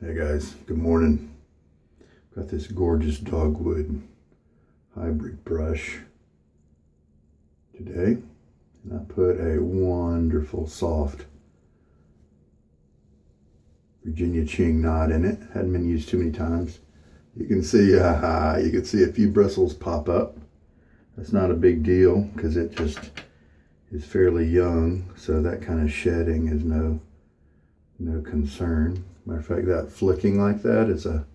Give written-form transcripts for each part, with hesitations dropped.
Hey guys, good morning. Got this gorgeous Dogwood hybrid brush today, and I put a wonderful soft Virginia Cheng knot in it. Hadn't been used too many times. You can see a few bristles pop up. That's not a big deal because it just is fairly young, so that kind of shedding is no concern. Matter of fact, that flicking like that is a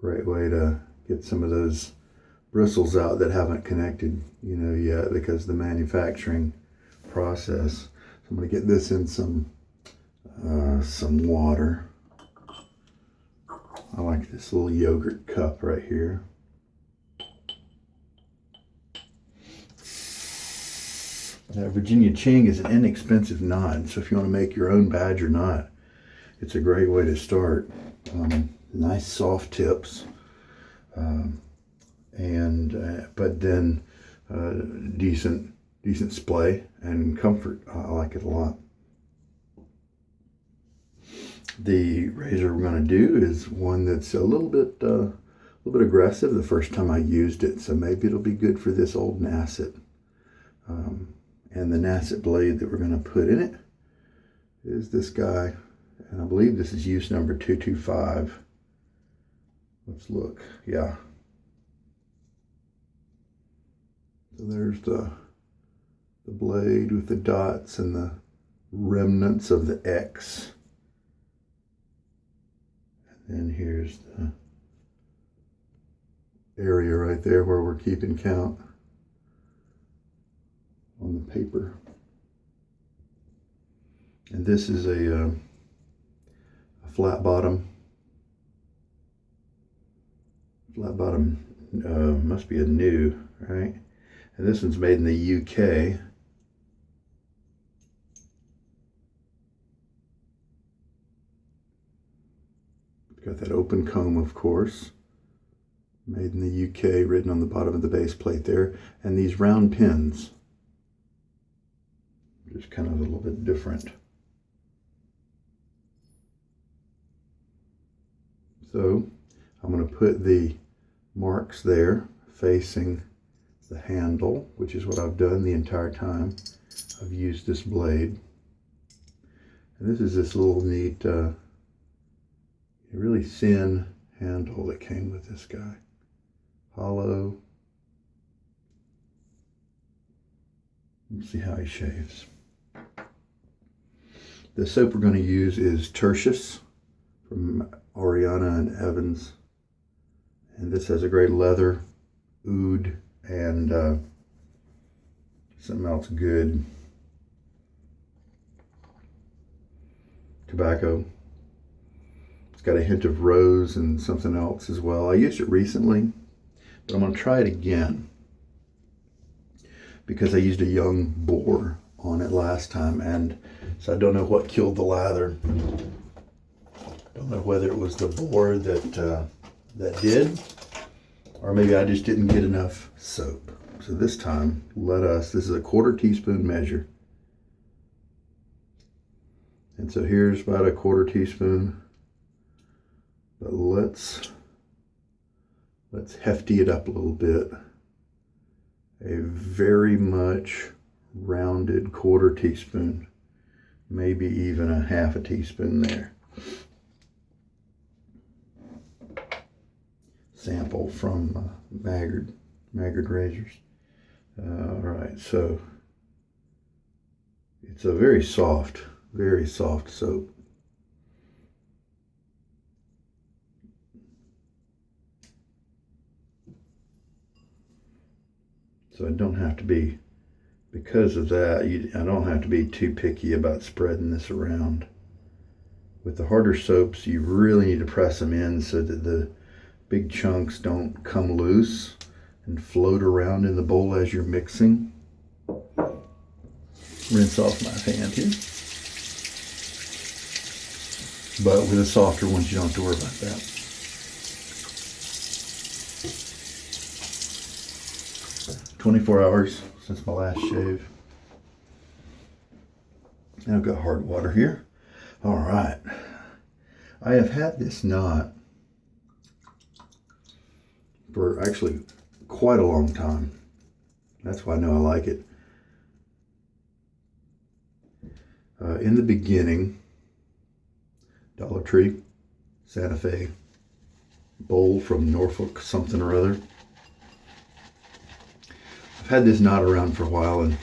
great way to get some of those bristles out that haven't connected, yet because of the manufacturing process. So I'm going to get this in some water. I like this little yogurt cup right here. Virginia Cheng is an inexpensive knot, so if you want to make your own badger knot, it's a great way to start. Nice soft tips, but then decent splay and comfort. I like it a lot. The razor we're going to do is one that's a little bit aggressive the first time I used it, so maybe it'll be good for this Old Nacet. And the Nacet blade that we're going to put in it is this guy. And I believe this is use number 225. Let's look. Yeah. So there's the blade with the dots and the remnants of the X. And then here's the area right there where we're keeping count on the paper. And this is a flat bottom must be a new, right? And this one's made in the UK. It's got that open comb, of course, made in the UK, written on the bottom of the base plate there, and these round pins, just kind of a little bit different. So I'm going to put the marks there facing the handle, which is what I've done the entire time I've used this blade. And this is this little neat, really thin handle that came with this guy. Hollow. Let's see how he shaves. The soap we're going to use is Tertius from Ariana and Evans, and this has a great leather, oud, and something else good, tobacco. It's got a hint of rose and something else as well. I used it recently, but I'm going to try it again because I used a young boar on it last time, and so I don't know what killed the lather. Don't know whether it was the boar that did, or maybe I just didn't get enough soap. So this time, this is a 1/4 teaspoon measure. And so here's about a 1/4 teaspoon. But let's hefty it up a little bit. A very much rounded 1/4 teaspoon, maybe even a 1/2 teaspoon there. Sample from Maggard razors. All right, so it's a very soft soap. So I don't have to be, because of that, I don't have to be too picky about spreading this around. With the harder soaps, you really need to press them in so that the big chunks don't come loose and float around in the bowl as you're mixing. Rinse off my hand here. But with the softer ones, you don't have to worry about that. 24 hours since my last shave. And I've got hard water here. All right. I have had this knot for actually quite a long time. That's why I know I like it. In the beginning, Dollar Tree, Santa Fe, bowl from Norfolk something or other. I've had this knot around for a while, and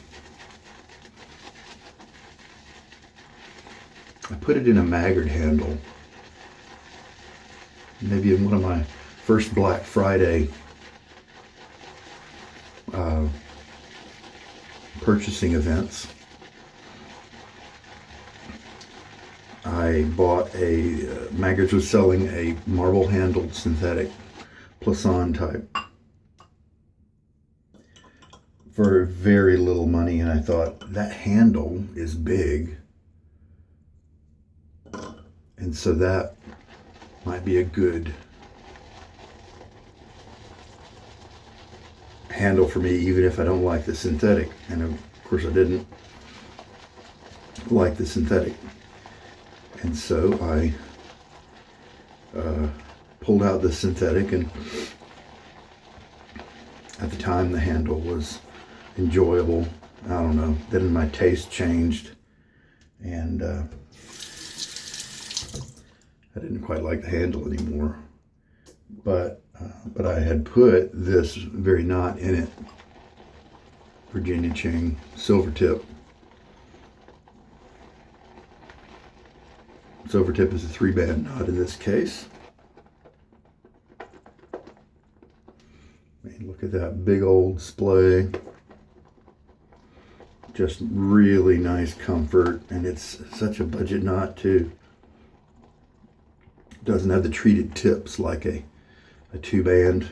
I put it in a Maggard handle. Maybe in one of my first Black Friday purchasing events. I bought Maggard's was selling a marble handled synthetic Plisson type for very little money, and I thought that handle is big, and so that might be a good handle for me, even if I don't like the synthetic. And of course I didn't like the synthetic, and so I pulled out the synthetic, and at the time the handle was enjoyable. I don't know, then my taste changed, and I didn't quite like the handle anymore, but I had put this very knot in it, Virginia Cheng Silvertip. Silvertip is a 3-band knot in this case. Man, look at that big old splay. Just really nice comfort, and it's such a budget knot too. Doesn't have the treated tips like a 2-band,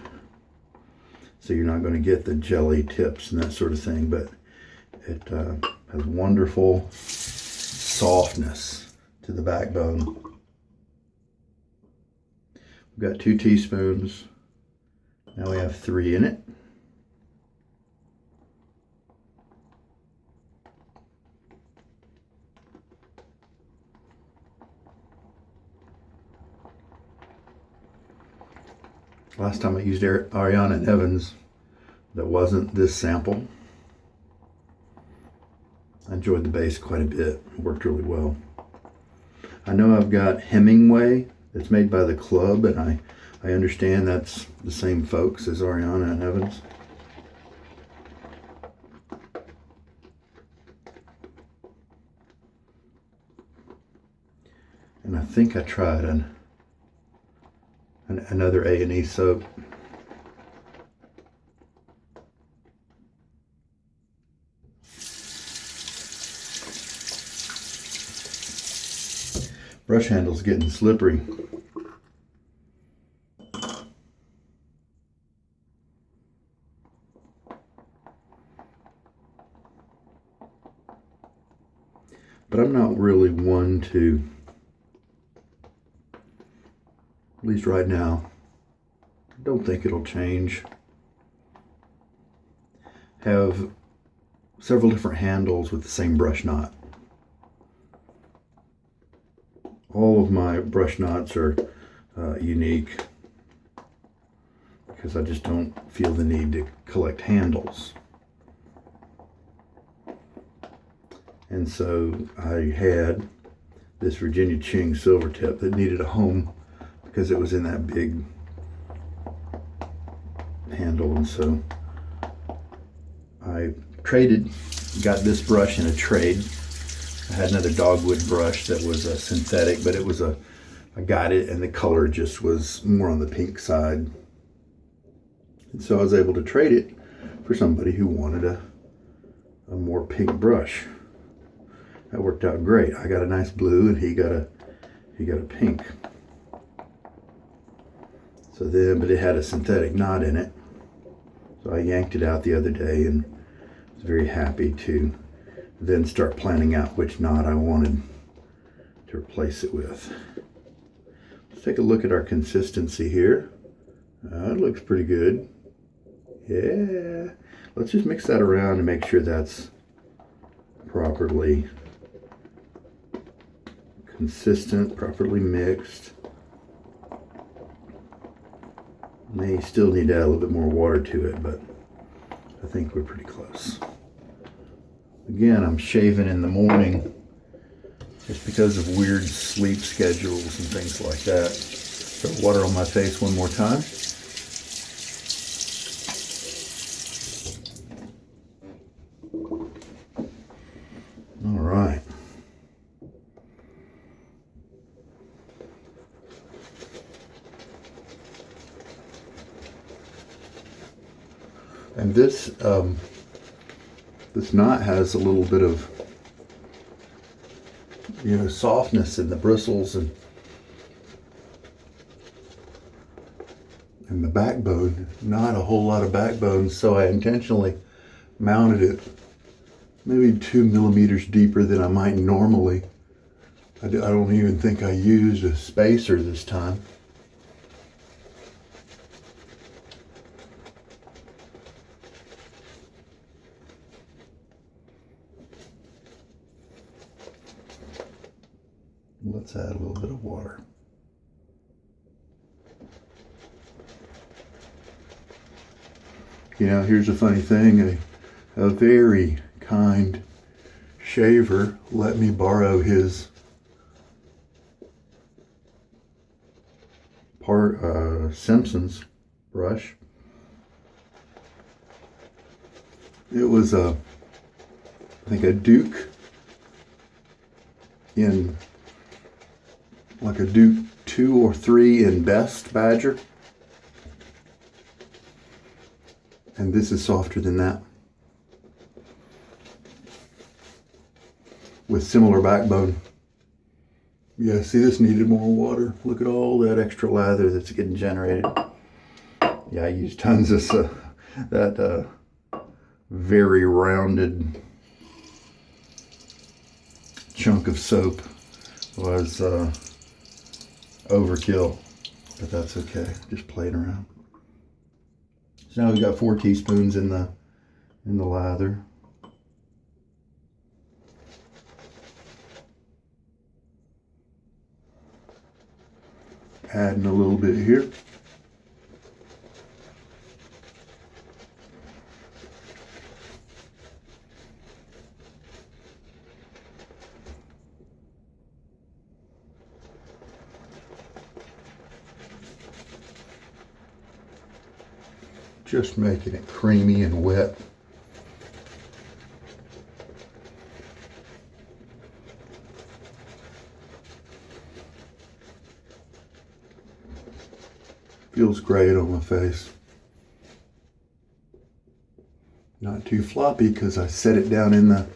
so you're not going to get the jelly tips and that sort of thing, but it has wonderful softness to the backbone. We've got 2 teaspoons. Now we have 3 in it. Last time I used Ariana and Evans, that wasn't this sample. I enjoyed the base quite a bit. It worked really well. I know I've got Hemingway that's made by the Club, and I understand that's the same folks as Ariana and Evans. And I think I tried another A&E soap. Brush handle's getting slippery. But I'm not really one to, at least right now, I don't think it'll change, have several different handles with the same brush knot. All of my brush knots are unique because I just don't feel the need to collect handles. And so I had this Virginia Cheng Silvertip that needed a home because it was in that big handle, and so I got this brush in a trade. I had another Dogwood brush that was a synthetic, but I got it and the color just was more on the pink side. And so I was able to trade it for somebody who wanted a more pink brush. That worked out great. I got a nice blue and he got a pink. So then, but it had a synthetic knot in it. So I yanked it out the other day and was very happy to then start planning out which knot I wanted to replace it with. Let's take a look at our consistency here. It looks pretty good. Yeah. Let's just mix that around and make sure that's properly consistent, properly mixed. May still need to add a little bit more water to it, but I think we're pretty close. Again, I'm shaving in the morning just because of weird sleep schedules and things like that. Put water on my face one more time. All right. And this knot has a little bit of, softness in the bristles and the backbone. Not a whole lot of backbone, so I intentionally mounted it maybe 2 millimeters deeper than I might normally. I don't even think I used a spacer this time. Let's add a little bit of water. Here's a funny thing. A very kind shaver let me borrow his Simpsons brush. It was I think a Duke in like a Duke 2 or 3 in Best Badger. And this is softer than that, with similar backbone. Yeah, see, this needed more water. Look at all that extra lather that's getting generated. Yeah, I used tons of that very rounded chunk of soap was overkill, but that's okay. Just playing around. So now we've got 4 teaspoons in the lather. Adding a little bit here. Just making it creamy and wet. Feels great on my face. Not too floppy because I set it down in the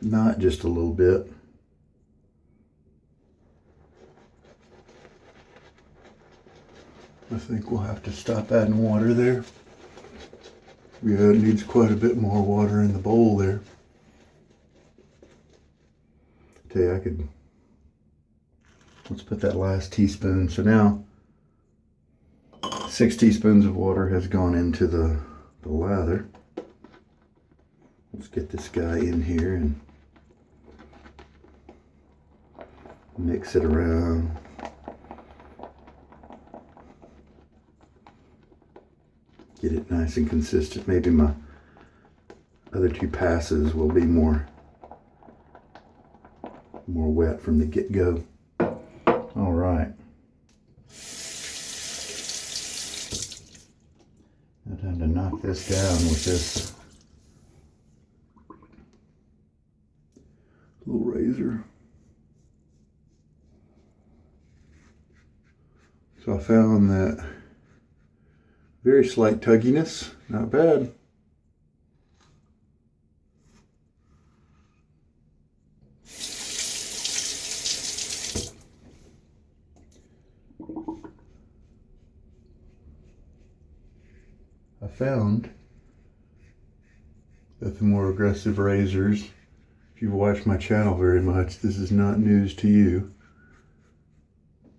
knot just a little bit. I think we'll have to stop adding water there. Yeah, it needs quite a bit more water in the bowl there. Tell you, let's put that last teaspoon. So now 6 teaspoons of water has gone into the lather. Let's get this guy in here and mix it around. Get it nice and consistent. Maybe my other 2 passes will be more wet from the get-go. All right. Now time to knock this down with this little razor. So I found that very slight tugginess, not bad. I found that the more aggressive razors, if you've watched my channel very much, this is not news to you,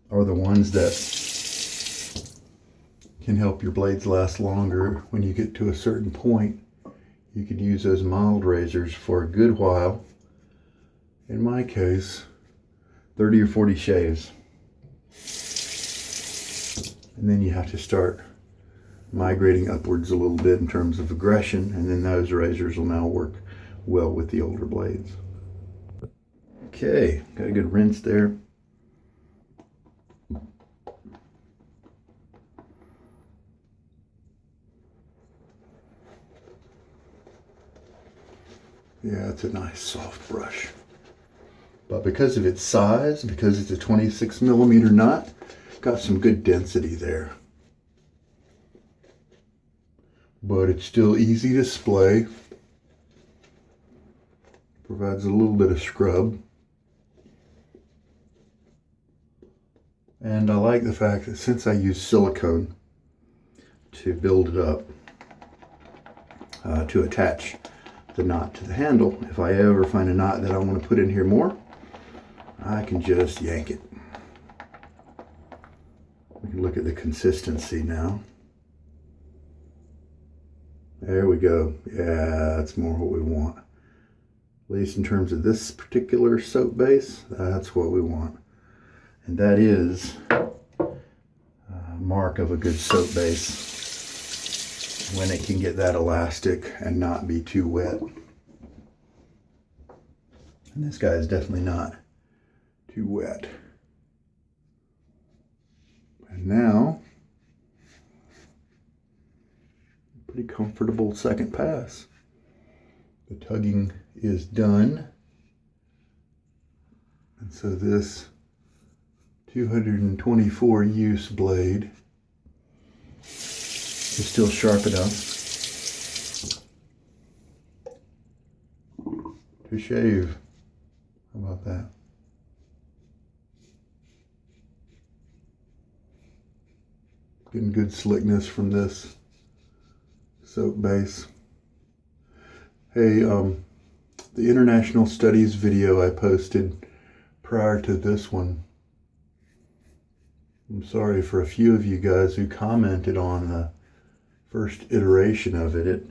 are the ones that can help your blades last longer. When you get to a certain point, you could use those mild razors for a good while. In my case, 30 or 40 shaves. And then you have to start migrating upwards a little bit in terms of aggression, and then those razors will now work well with the older blades. Okay, got a good rinse there. Yeah, it's a nice soft brush. But because of its size, because it's a 26 millimeter knot, got some good density there. But it's still easy to splay. Provides a little bit of scrub. And I like the fact that since I use silicone to build it up, to attach the knot to the handle, if I ever find a knot that I want to put in here more, I can just yank it. We can look at the consistency now. There we go. Yeah, that's more what we want. At least in terms of this particular soap base, that's what we want. And that is a mark of a good soap base, when it can get that elastic and not be too wet. And this guy is definitely not too wet. And now, pretty comfortable second pass. The tugging is done. And so this 224 use blade is still sharp enough to shave. How about that? Getting good slickness from this soap base. Hey, the international studies video I posted prior to this one, I'm sorry for a few of you guys who commented on the first iteration of it.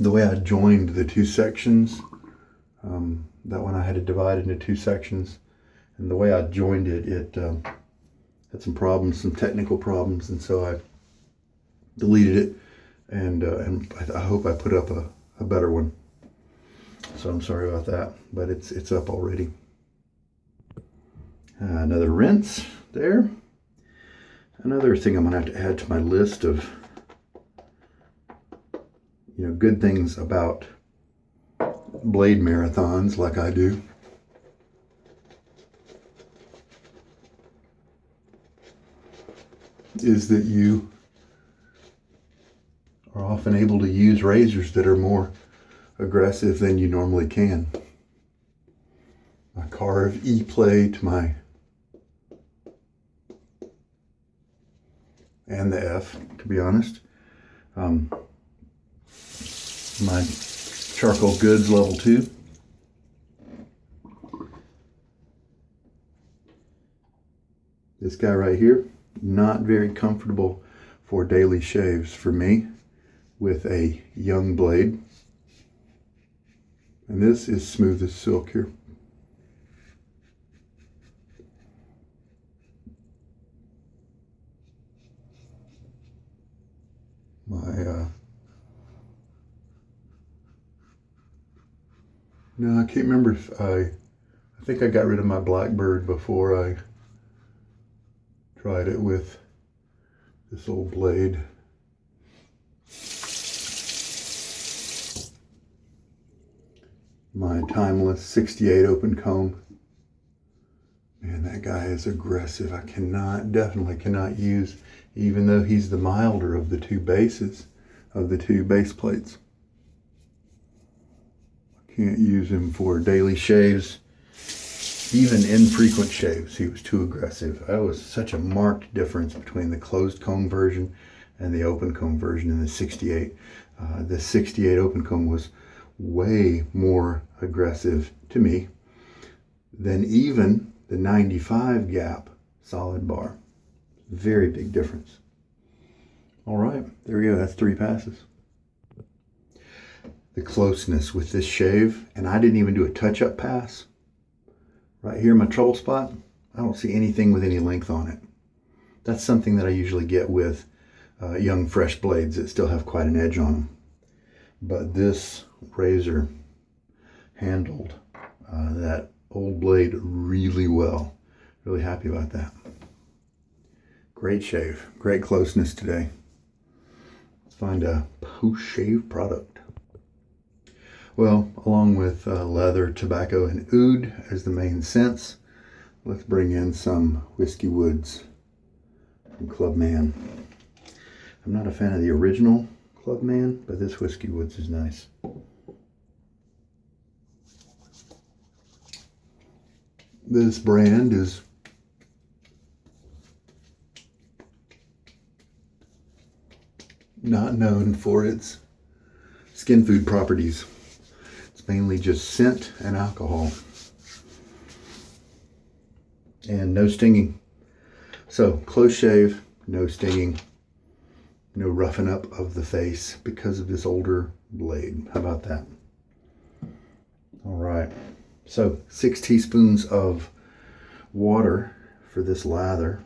The way I joined the two sections, that one I had to divide into two sections, and the way I joined it, had some problems, some technical problems, and so I deleted it, and I hope I put up a better one. So I'm sorry about that, but it's up already. Another rinse there. Another thing I'm gonna have to add to my list of good things about blade marathons like I do is that you are often able to use razors that are more aggressive than you normally can. My carve E-plate, and the F, to be honest. My charcoal goods level 2. This guy right here, not very comfortable for daily shaves for me with a young blade. And this is smooth as silk here. No, I can't remember if I think I got rid of my Blackbird before I tried it with this old blade. My Timeless 68 open comb. Man, that guy is aggressive. I definitely cannot use, even though he's the milder of the two bases, of the two base plates. Can't use him for daily shaves, even infrequent shaves. He was too aggressive. That was such a marked difference between the closed comb version and the open comb version in the 68. The 68 open comb was way more aggressive to me than even the 95 gap solid bar. Very big difference. All right, there we go. That's 3 passes. The closeness with this shave, and I didn't even do a touch-up pass, Right here, my trouble spot, I don't see anything with any length on it. That's something that I usually get with young fresh blades that still have quite an edge on them. But this razor handled that old blade really well. Really happy about that. Great shave, great closeness today. Let's find a post-shave product. Well, along with leather, tobacco, and oud as the main scents, let's bring in some whiskey woods from Clubman. I'm not a fan of the original Clubman, but this whiskey woods is nice. This brand is not known for its skin food properties. It's mainly just scent and alcohol. And no stinging. So close shave, no stinging, no roughing up of the face because of this older blade. How about that? All right. So 6 teaspoons of water for this lather.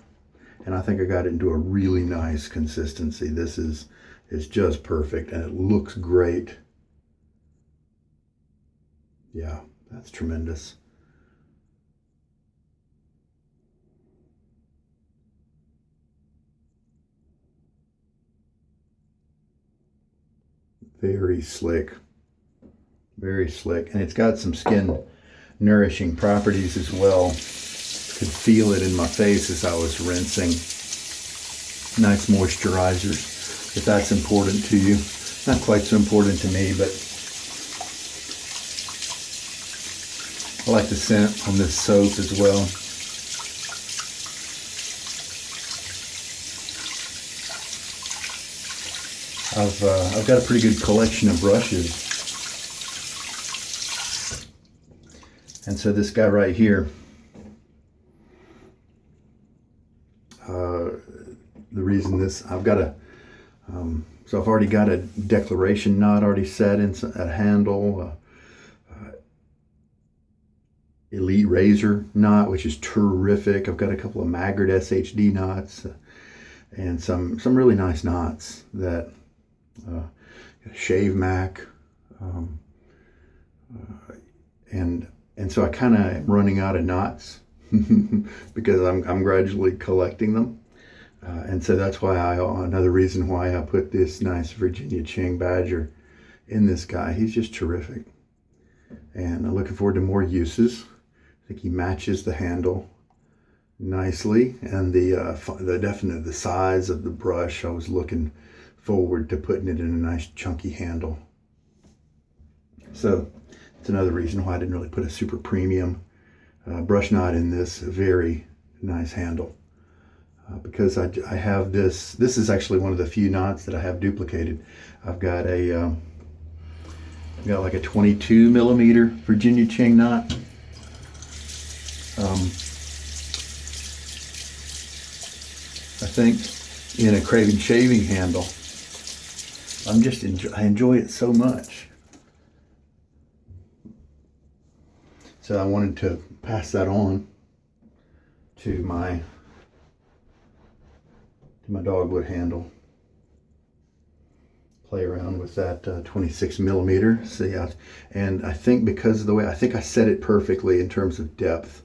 And I think I got it into a really nice consistency. This is just perfect and it looks great. Yeah, that's tremendous. Very slick. Very slick. And it's got some skin nourishing properties as well. Could feel it in my face as I was rinsing. Nice moisturizers, if that's important to you. Not quite so important to me, but I like the scent on this soap as well. I've got a pretty good collection of brushes. And so this guy right here, the reason this, I've got a, so I've already got a declaration knot already set in a handle, Elite Razor knot, which is terrific. I've got a couple of Maggard SHD knots and some really nice knots that Shave Mac, and so I kind of am running out of knots because I'm gradually collecting them, and so that's why another reason why I put this nice Virginia Cheng Badger in this guy. He's just terrific, and I'm looking forward to more uses. I think he matches the handle nicely, and the size of the brush. I was looking forward to putting it in a nice chunky handle. So it's another reason why I didn't really put a super premium brush knot in this very nice handle, because I have this is actually one of the few knots that I have duplicated. I've got like a 22 millimeter Virginia Cheng knot. I think in a Craven shaving handle. I enjoy it so much. So I wanted to pass that on to my Dogwood handle. Play around with that 26 millimeter. See, and I think because of the way, I think I set it perfectly in terms of depth,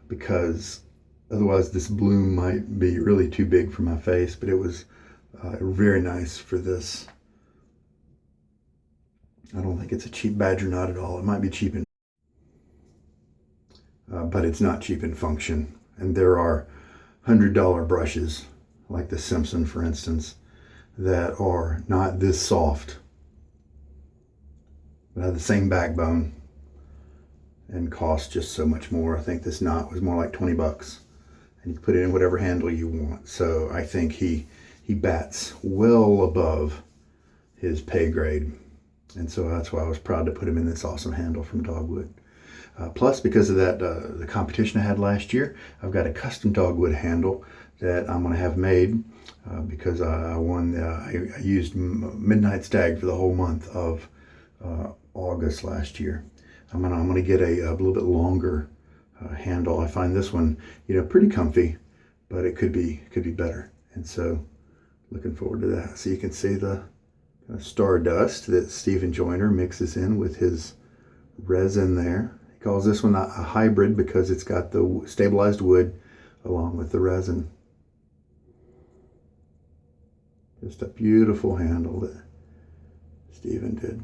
because otherwise this bloom might be really too big for my face, but it was very nice for this. I don't think it's a cheap badger knot at all. It might be cheap in, but it's not cheap in function. And there are $100 brushes, like the Simpson, for instance, that are not this soft, but have the same backbone and cost just so much more. I think this knot was more like 20 bucks, and you can put it in whatever handle you want. So I think he bats well above his pay grade. And so that's why I was proud to put him in this awesome handle from Dogwood. Plus, because of that, the competition I had last year, I've got a custom Dogwood handle that I'm going to have made because I won. I used Midnight Stag for the whole month of August last year. I'm gonna get a little bit longer handle. I find this one, pretty comfy, but it could be better. And so looking forward to that. So you can see the kind of stardust that Stephen Joyner mixes in with his resin there. He calls this one a hybrid because it's got the stabilized wood along with the resin. Just a beautiful handle that Stephen did.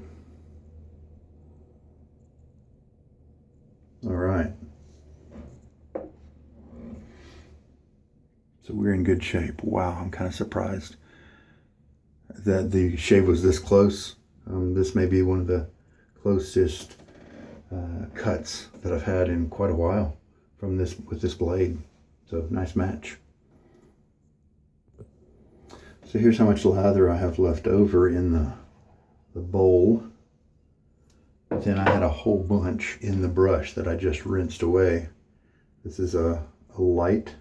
All right. So we're in good shape. Wow, I'm kind of surprised that the shave was this close. This may be one of the closest cuts that I've had in quite a while with this blade. So nice match. So here's how much lather I have left over in the bowl. Then I had a whole bunch in the brush that I just rinsed away. This is a light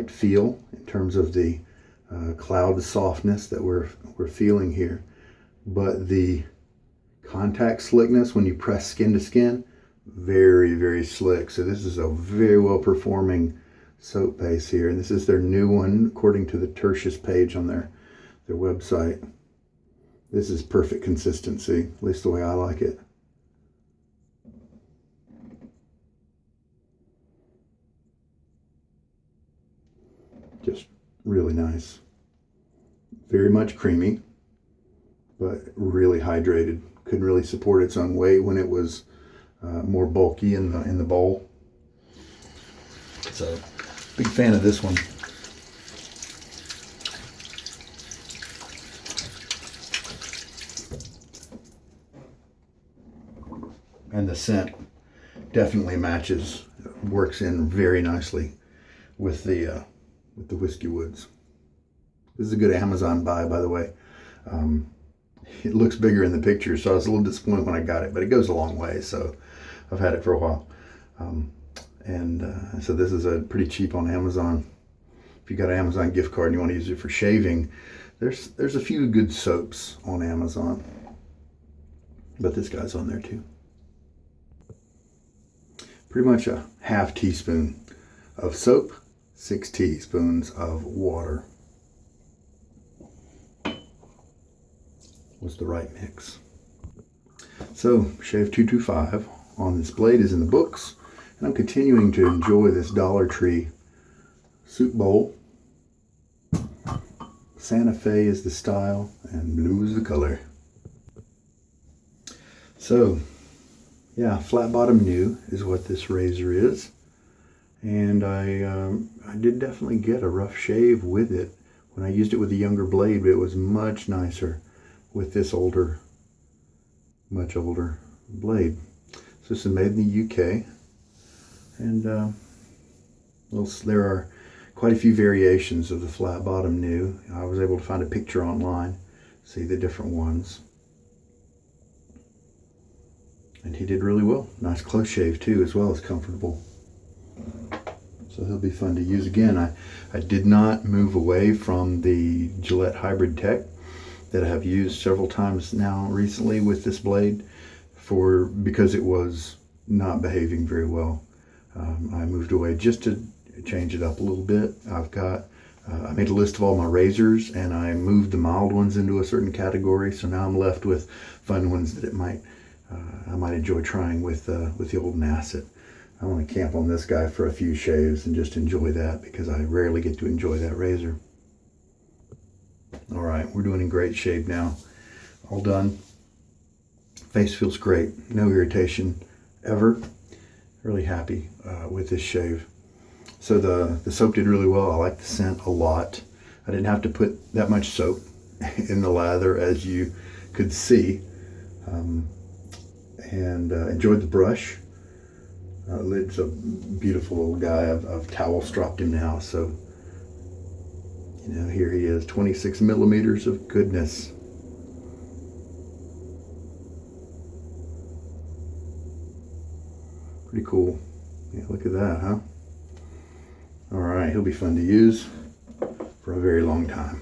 feel in terms of the cloud softness that we're feeling here, but the contact slickness when you press skin to skin, very, very slick. So this is a very well performing soap base here, and this is their new one according to the Tertius page on their website. This is perfect consistency, at least the way I like it. Just really nice. Very much creamy, but really hydrated. Couldn't really support its own weight when it was more bulky in the bowl. So, big fan of this one. And the scent definitely matches, works in very nicely with the whiskey woods. This is a good Amazon buy, by the way. It looks bigger in the picture, so I was a little disappointed when I got it, but it goes a long way, so I've had it for a while. So this is pretty cheap on Amazon. If you got an Amazon gift card and you want to use it for shaving, there's a few good soaps on Amazon, but this guy's on there too. Pretty much a half teaspoon of soap, 6 teaspoons of water was the right mix. So Shave 225 on this blade is in the books, and I'm continuing to enjoy this Dollar Tree soup bowl. Santa Fe is the style and blue is the color. So yeah, flat bottom new is what this razor is, and I did definitely get a rough shave with it when I used it with a younger blade, but it was much nicer with this much older blade. So this is made in the UK, and there are quite a few variations of the flat bottom new. I was able to find a picture online, see the different ones. And he did really well. Nice close shave too, as well as comfortable. So he'll be fun to use again. I did not move away from the Gillette Hybrid Tech that I have used several times now recently with this blade because it was not behaving very well. I moved away just to change it up a little bit. I made a list of all my razors and I moved the mild ones into a certain category. So now I'm left with fun ones that I might enjoy trying with the Old Nacet. I want to camp on this guy for a few shaves and just enjoy that because I rarely get to enjoy that razor. All right, we're doing in great shape now. All done. Face feels great. No irritation ever. Really happy with this shave. So the soap did really well. I like the scent a lot. I didn't have to put that much soap in the lather, as you could see. And enjoyed the brush. Lid's a beautiful little guy. I've towel stropped him now, so here he is, 26 millimeters of goodness. Pretty cool. Yeah, look at that, huh? All right, he'll be fun to use for a very long time.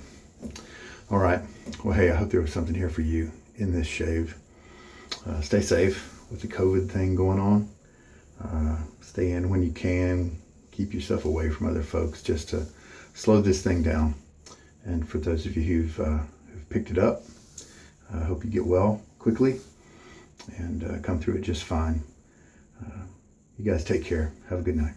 All right, well, hey, I hope there was something here for you in this shave. Stay safe with the COVID thing going on. Stay in when you can. Keep yourself away from other folks just to slow this thing down. And for those of you who've picked it up, I hope you get well quickly and come through it just fine. You guys take care. Have a good night.